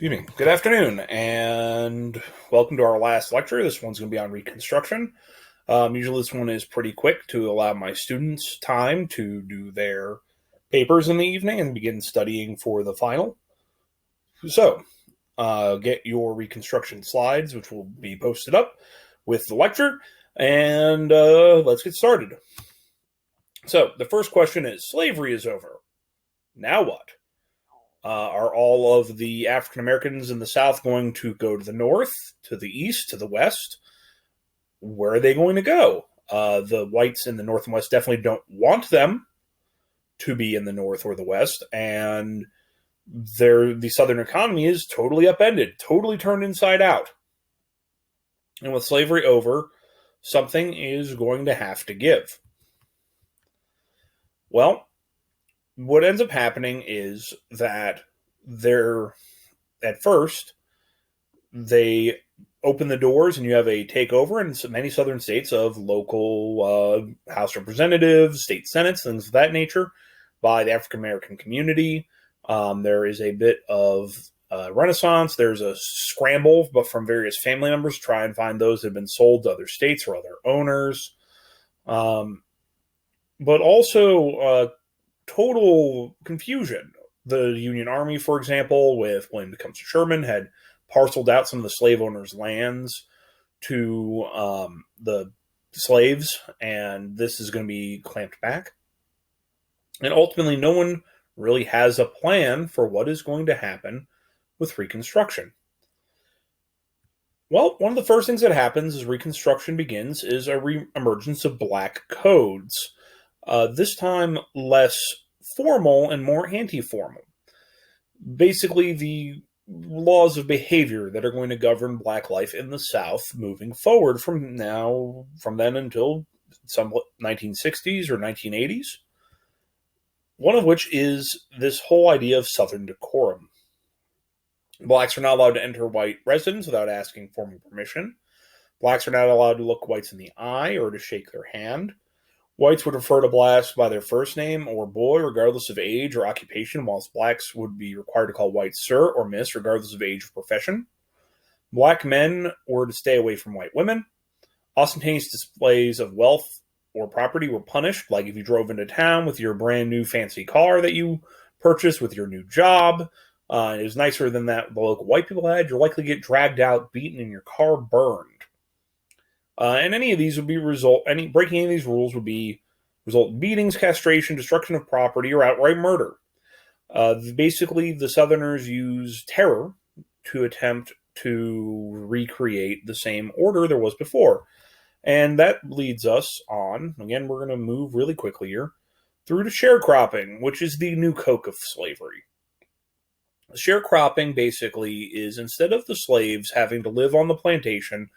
Excuse me. Good afternoon, and welcome to our last lecture. This one's going to be on Reconstruction. Usually, this one is pretty quick to allow my students time to do their papers in the evening and begin studying for the final. So, get your Reconstruction slides, which will be posted up with the lecture, and let's get started. So, the first question is, slavery is over. Now what? Are all of the African Americans in the South going to go to the north, to the east, to the west? Where are they going to go? The whites in the north and west definitely don't want them to be in the north or the west, and the southern economy is totally upended, totally turned inside out. And with slavery over, something is going to have to give. Well, what ends up happening is that at first, they open the doors and you have a takeover in many southern states of local House representatives, state senates, things of that nature by the African American community. There is a bit of renaissance. There's a scramble but from various family members to try and find those that have been sold to other states or other owners. But also total confusion. The Union Army, for example, with William Tecumseh Sherman, had parceled out some of the slave owners' lands to the slaves, and this is going to be clamped back. And ultimately, no one really has a plan for what is going to happen with Reconstruction. Well, one of the first things that happens as Reconstruction begins is a re-emergence of black codes. This time less formal and more anti-formal. Basically, the laws of behavior that are going to govern black life in the South moving forward from then until some 1960s or 1980s. One of which is this whole idea of Southern decorum. Blacks are not allowed to enter white residence without asking formal permission. Blacks are not allowed to look whites in the eye or to shake their hand. Whites would refer to blacks by their first name or boy, regardless of age or occupation, whilst blacks would be required to call whites sir or miss, regardless of age or profession. Black men were to stay away from white women. Ostentatious displays of wealth or property were punished, like if you drove into town with your brand new fancy car that you purchased with your new job. It was nicer than that the local white people had. You're likely to get dragged out, beaten, and your car burned. And any of these would be breaking any of these rules would be result in beatings, castration, destruction of property, or outright murder. Basically, the Southerners use terror to attempt to recreate the same order there was before. And that leads us on, again, we're going to move really quickly here, through to sharecropping, which is the new coke of slavery. Sharecropping basically is instead of the slaves having to live on the plantation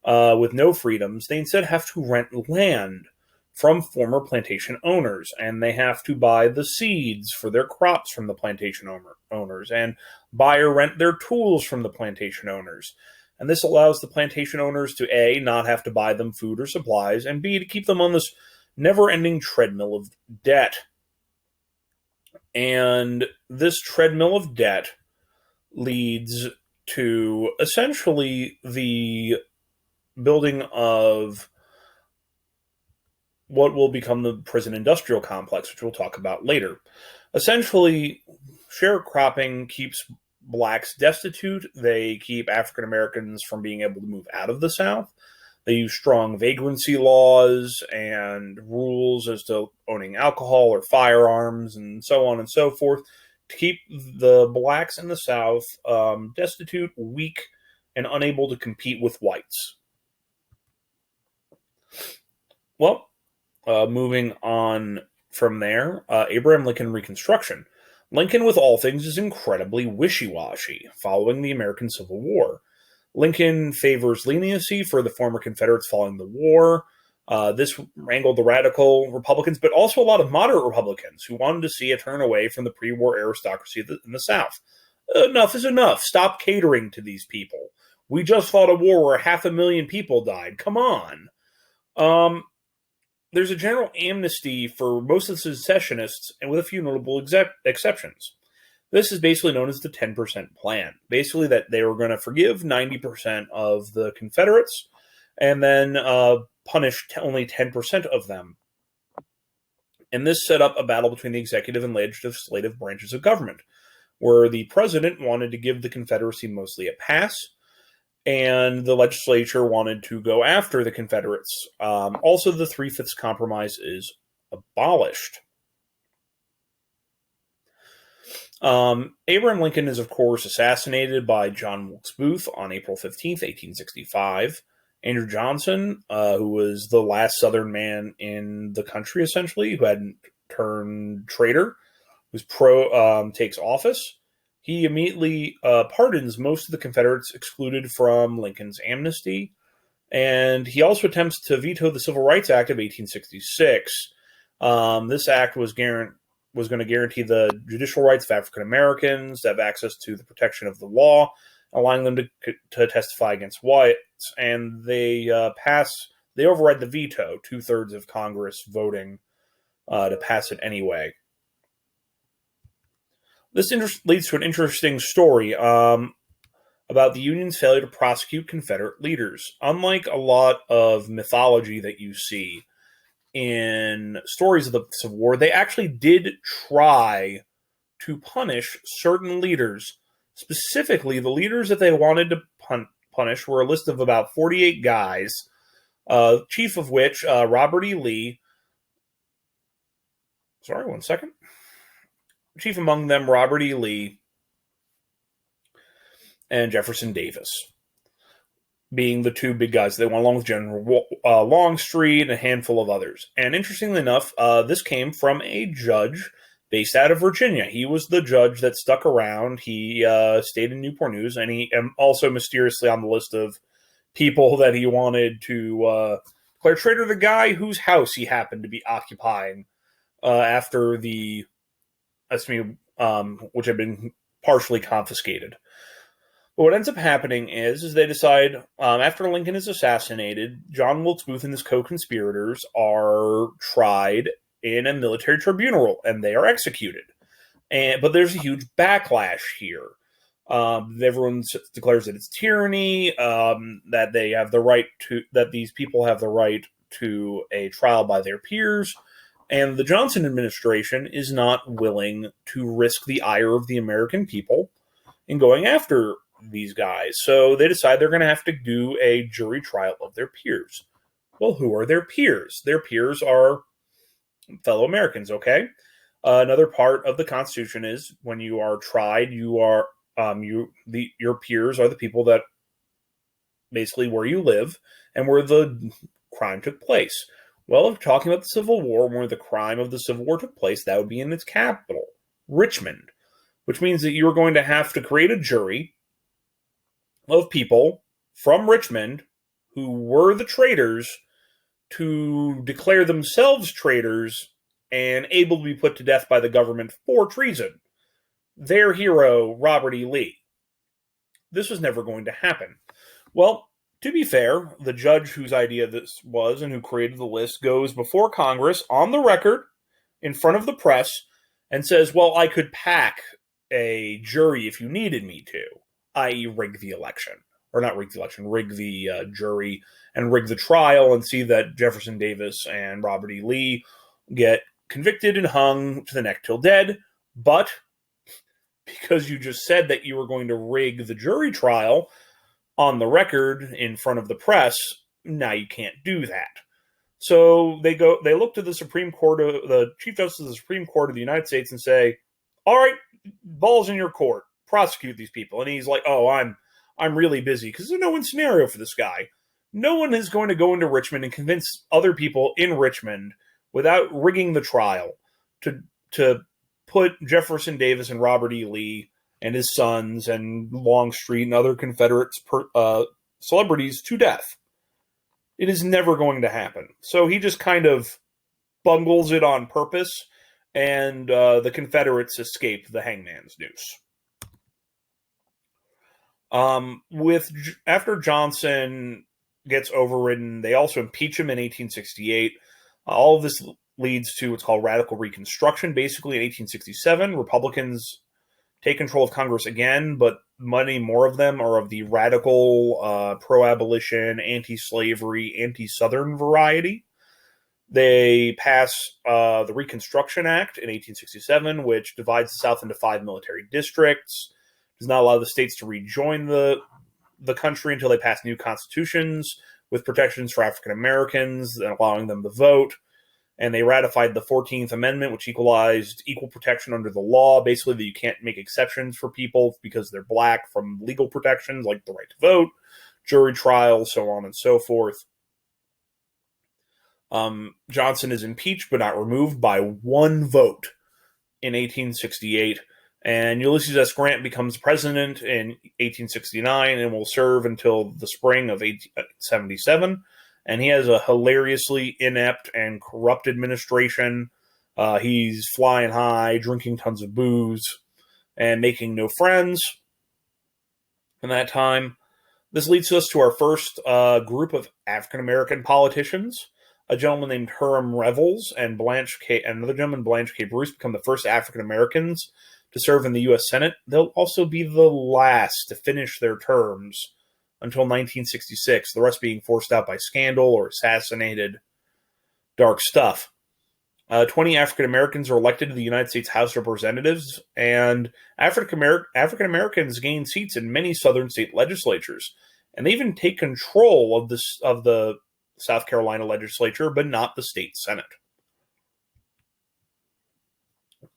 with no freedoms, they instead have to rent land from former plantation owners, and they have to buy the seeds for their crops from the plantation owners, and buy or rent their tools from the plantation owners. And this allows the plantation owners to A, not have to buy them food or supplies, and B, to keep them on this never-ending treadmill of debt. And this treadmill of debt leads to essentially the building of what will become the prison industrial complex, which we'll talk about later. Essentially, sharecropping keeps blacks destitute. They keep African Americans from being able to move out of the South. They use strong vagrancy laws and rules as to owning alcohol or firearms and so on and so forth to keep the blacks in the South destitute, weak, and unable to compete with whites. Well, moving on from there, Abraham Lincoln Reconstruction. Lincoln, with all things, is incredibly wishy-washy following the American Civil War. Lincoln favors leniency for the former Confederates following the war. This wrangled the radical Republicans, but also a lot of moderate Republicans who wanted to see a turn away from the pre-war aristocracy in the South. Enough is enough. Stop catering to these people. We just fought a war where 500,000 people died. Come on. There's a general amnesty for most of the secessionists, and with a few notable exceptions. This is basically known as the 10% plan. Basically, that they were going to forgive 90% of the Confederates and then punish only 10% of them. And this set up a battle between the executive and legislative branches of government, where the president wanted to give the Confederacy mostly a pass, and the legislature wanted to go after the Confederates. Also, the Three-Fifths Compromise is abolished. Abraham Lincoln is, of course, assassinated by John Wilkes Booth on April 15th, 1865. Andrew Johnson, who was the last Southern man in the country, essentially, who hadn't turned traitor, who's takes office. He immediately pardons most of the Confederates excluded from Lincoln's amnesty, and he also attempts to veto the Civil Rights Act of 1866. This act was going to guarantee the judicial rights of African Americans to have access to the protection of the law, allowing them to testify against whites, and they override the veto, 2/3 of Congress voting to pass it anyway. This leads to an interesting story about the Union's failure to prosecute Confederate leaders. Unlike a lot of mythology that you see in stories of the Civil War, they actually did try to punish certain leaders. Specifically, the leaders that they wanted to punish were a list of about 48 guys, chief of which, Robert E. Lee. Sorry, one second. Chief among them, Robert E. Lee and Jefferson Davis, being the two big guys. They went along with General Longstreet and a handful of others. And interestingly enough, this came from a judge based out of Virginia. He was the judge that stuck around. He stayed in Newport News, and he also mysteriously on the list of people that he wanted to declare traitor, the guy whose house he happened to be occupying after the, which had been partially confiscated. But what ends up happening is they decide, after Lincoln is assassinated, John Wilkes Booth and his co-conspirators are tried in a military tribunal, and they are executed. But there's a huge backlash here. Everyone declares that it's tyranny, that they have the right to, that these people have the right to a trial by their peers, and the Johnson administration is not willing to risk the ire of the American people in going after these guys. So they decide they're going to have to do a jury trial of their peers. Well, who are their peers? Their peers are fellow Americans, okay? Another part of the Constitution is when you are tried, your peers are the people that basically where you live and where the crime took place. Well, if you're talking about the Civil War, where the crime of the Civil War took place, that would be in its capital, Richmond, which means that you're going to have to create a jury of people from Richmond who were the traitors to declare themselves traitors and able to be put to death by the government for treason. Their hero, Robert E. Lee. This was never going to happen. Well, to be fair, the judge whose idea this was and who created the list goes before Congress on the record in front of the press and says, well, I could pack a jury if you needed me to, i.e. rig the election. Or not rig the election, rig the jury and rig the trial and see that Jefferson Davis and Robert E. Lee get convicted and hung to the neck till dead. But because you just said that you were going to rig the jury trial on the record in front of the press, now you can't do that. So they look to the Supreme Court, the Chief Justice of the Supreme Court of the United States and say, all right, ball's in your court, prosecute these people. And he's like, oh, I'm really busy because there's no win scenario for this guy. No one is going to go into Richmond and convince other people in Richmond without rigging the trial to put Jefferson Davis and Robert E. Lee and his sons and Longstreet and other Confederate celebrities to death. It is never going to happen. So he just kind of bungles it on purpose, and the Confederates escape the hangman's noose. After Johnson gets overridden, they also impeach him in 1868. All of this leads to what's called radical Reconstruction. Basically, in 1867, Republicans take control of Congress again, but many more of them are of the radical, pro-abolition, anti-slavery, anti-Southern variety. They pass the Reconstruction Act in 1867, which divides the South into 5 military districts, does not allow the states to rejoin the country until they pass new constitutions with protections for African Americans and allowing them to vote. And they ratified the 14th Amendment, which equalized equal protection under the law. Basically, that you can't make exceptions for people because they're black from legal protections like the right to vote, jury trials, so on and so forth. Johnson is impeached but not removed by one vote in 1868. And Ulysses S. Grant becomes president in 1869 and will serve until the spring of 1877. And he has a hilariously inept and corrupt administration. He's flying high, drinking tons of booze, and making no friends in that time. This leads us to our first group of African-American politicians. A gentleman named Hiram Revels and another gentleman, Blanche K. Bruce, become the first African-Americans to serve in the U.S. Senate. They'll also be the last to finish their terms until 1966, the rest being forced out by scandal or assassinated. Dark stuff. 20 African Americans are elected to the United States House of Representatives, and African Americans gain seats in many southern state legislatures, and they even take control of the South Carolina legislature, but not the state Senate.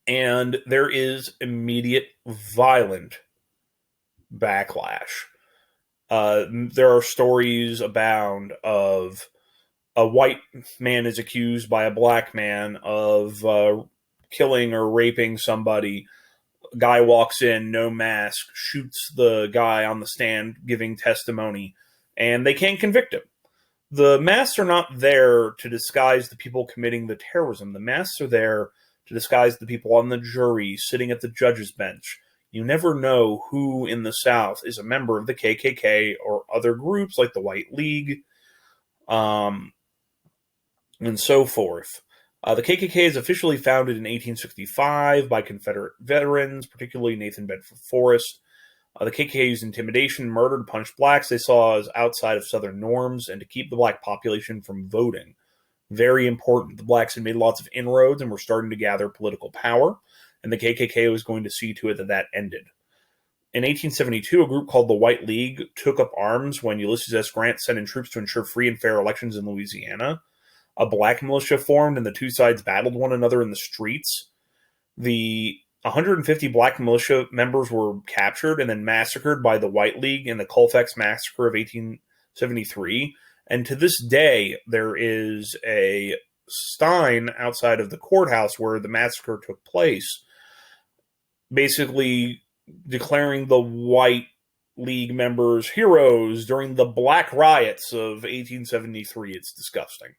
And there is immediate violent backlash. There are stories abound of a white man is accused by a black man of killing or raping somebody. Guy walks in, no mask, shoots the guy on the stand giving testimony, and they can't convict him. The masks are not there to disguise the people committing the terrorism. The masks are there to disguise the people on the jury, sitting at the judge's bench. You never know who in the South is a member of the KKK or other groups like the White League, and so forth. The KKK is officially founded in 1865 by Confederate veterans, particularly Nathan Bedford Forrest. The KKK used intimidation, murder to punish blacks they saw as outside of Southern norms and to keep the black population from voting. Very important. The blacks had made lots of inroads and were starting to gather political power, and the KKK was going to see to it that that ended. In 1872, a group called the White League took up arms when Ulysses S. Grant sent in troops to ensure free and fair elections in Louisiana. A black militia formed, and the two sides battled one another in the streets. The 150 black militia members were captured and then massacred by the White League in the Colfax Massacre of 1873. And to this day, there is a sign outside of the courthouse where the massacre took place, basically declaring the White League members heroes during the Black Riots of 1873. It's disgusting.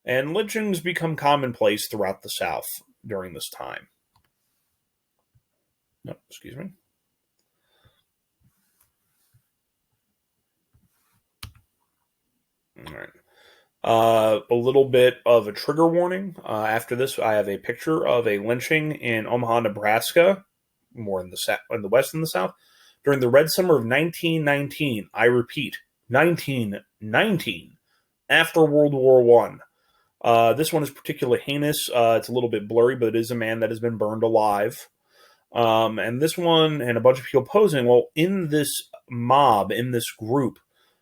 And lynchings become commonplace throughout the South during this time. No, excuse me. All right. A little bit of a trigger warning. After this, I have a picture of a lynching in Omaha, Nebraska, more in the west than the south, during the Red Summer of 1919. I repeat, 1919, after World War I. This one is particularly heinous. It's a little bit blurry, but it is a man that has been burned alive. And this one, and a bunch of people posing, well, in this mob, in this group,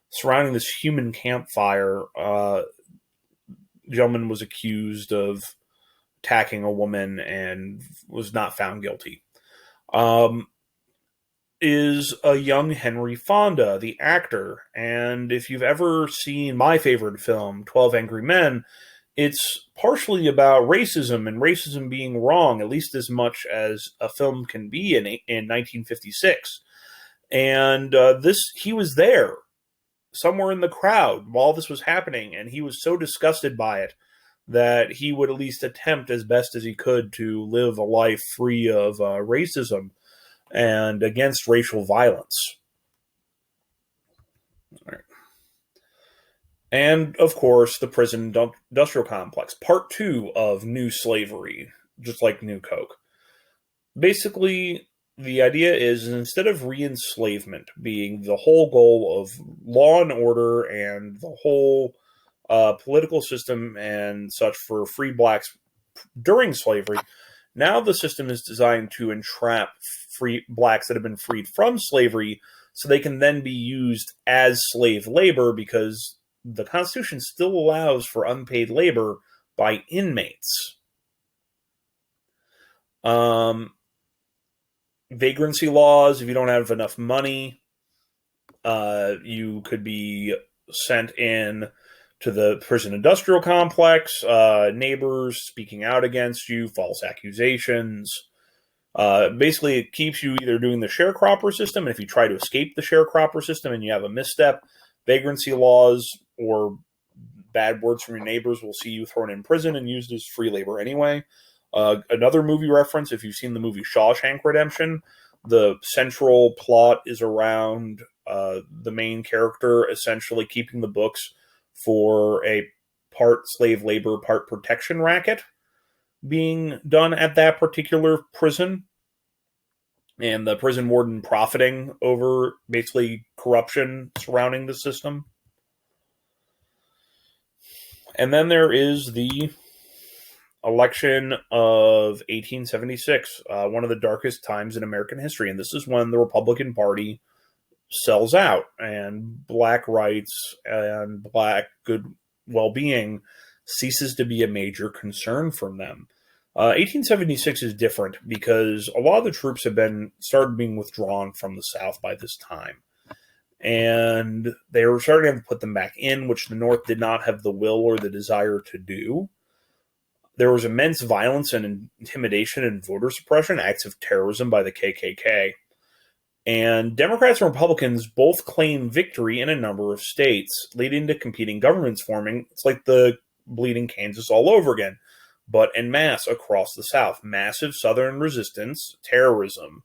surrounding this human campfire, gentleman was accused of attacking a woman and was not found guilty. Is a young Henry Fonda, the actor. And if you've ever seen my favorite film, 12 Angry Men, it's partially about racism and racism being wrong, at least as much as a film can be in 1956. And he was there, somewhere in the crowd, while this was happening, and he was so disgusted by it that he would at least attempt as best as he could to live a life free of racism and against racial violence. All right. And, of course, the prison industrial complex. Part 2 of New Slavery, just like New Coke. Basically, the idea is instead of re-enslavement being the whole goal of law and order and the whole political system and such for free blacks during slavery, now the system is designed to entrap free blacks that have been freed from slavery so they can then be used as slave labor because the Constitution still allows for unpaid labor by inmates. Vagrancy laws, if you don't have enough money, you could be sent in to the prison industrial complex, neighbors speaking out against you, false accusations. Basically, it keeps you either doing the sharecropper system, and if you try to escape the sharecropper system and you have a misstep, vagrancy laws or bad words from your neighbors will see you thrown in prison and used as free labor anyway. Another movie reference, if you've seen the movie Shawshank Redemption, the central plot is around the main character essentially keeping the books for a part slave labor, part protection racket being done at that particular prison, and the prison warden profiting over basically corruption surrounding the system. And then there is the election of 1876, one of the darkest times in American history. And this is when the Republican Party sells out and black rights and black good well-being ceases to be a major concern from them. 1876 is different because a lot of the troops have started being withdrawn from the South by this time. And they were starting to have to put them back in, which the North did not have the will or the desire to do. There was immense violence and intimidation and voter suppression, acts of terrorism by the KKK. And Democrats and Republicans both claimed victory in a number of states, leading to competing governments forming. It's like the bleeding Kansas all over again, but en masse across the South. Massive Southern resistance, terrorism,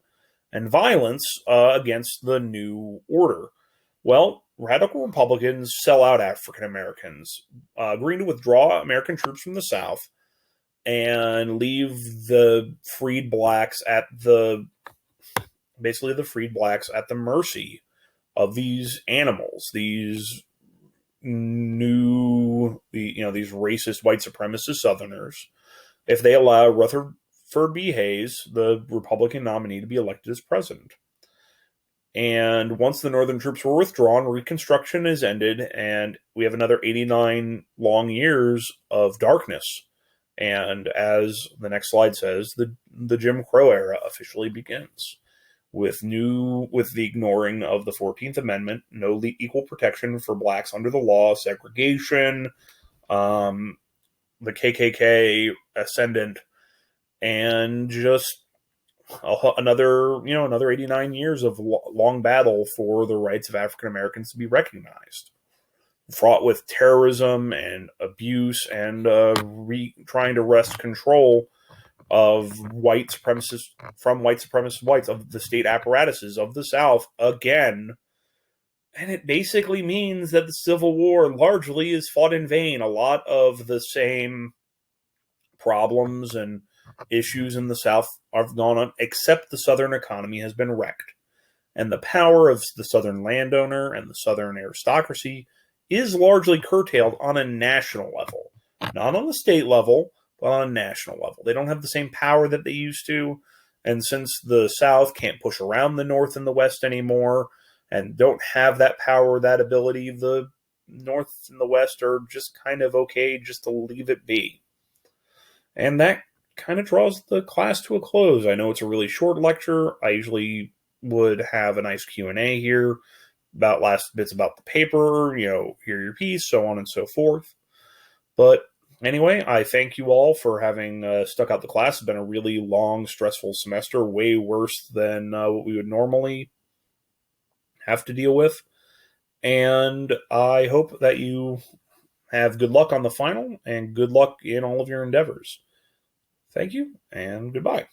and violence against the new order. Well, radical Republicans sell out African Americans, agreeing to withdraw American troops from the South and leave the freed blacks at the mercy of these animals, these these racist white supremacist Southerners, if they allow Rutherford B. Hayes, the Republican nominee, to be elected as president. And once the Northern troops were withdrawn, Reconstruction is ended, and we have another 89 long years of darkness. And as the next slide says, the Jim Crow era officially begins with the ignoring of the 14th Amendment, no equal protection for blacks under the law, segregation, the KKK ascendant, and just another 89 years of long battle for the rights of African Americans to be recognized, fraught with terrorism and abuse and trying to wrest control of white supremacist whites, of the state apparatuses of the South again. And it basically means that the Civil War largely is fought in vain. A lot of the same problems and issues in the South have gone on, except the Southern economy has been wrecked. And the power of the Southern landowner and the Southern aristocracy is largely curtailed on a national level. Not on the state level, but on a national level. They don't have the same power that they used to. And since the South can't push around the North and the West anymore, and don't have that power, that ability, the North and the West are just kind of okay just to leave it be. And that kind of draws the class to a close. I know it's a really short lecture. I usually would have a nice Q&A here about last bits about the paper, hear your piece, so on and so forth. But anyway, I thank you all for having stuck out the class. It's been a really long, stressful semester, way worse than what we would normally have to deal with. And I hope that you have good luck on the final and good luck in all of your endeavors. Thank you, and goodbye.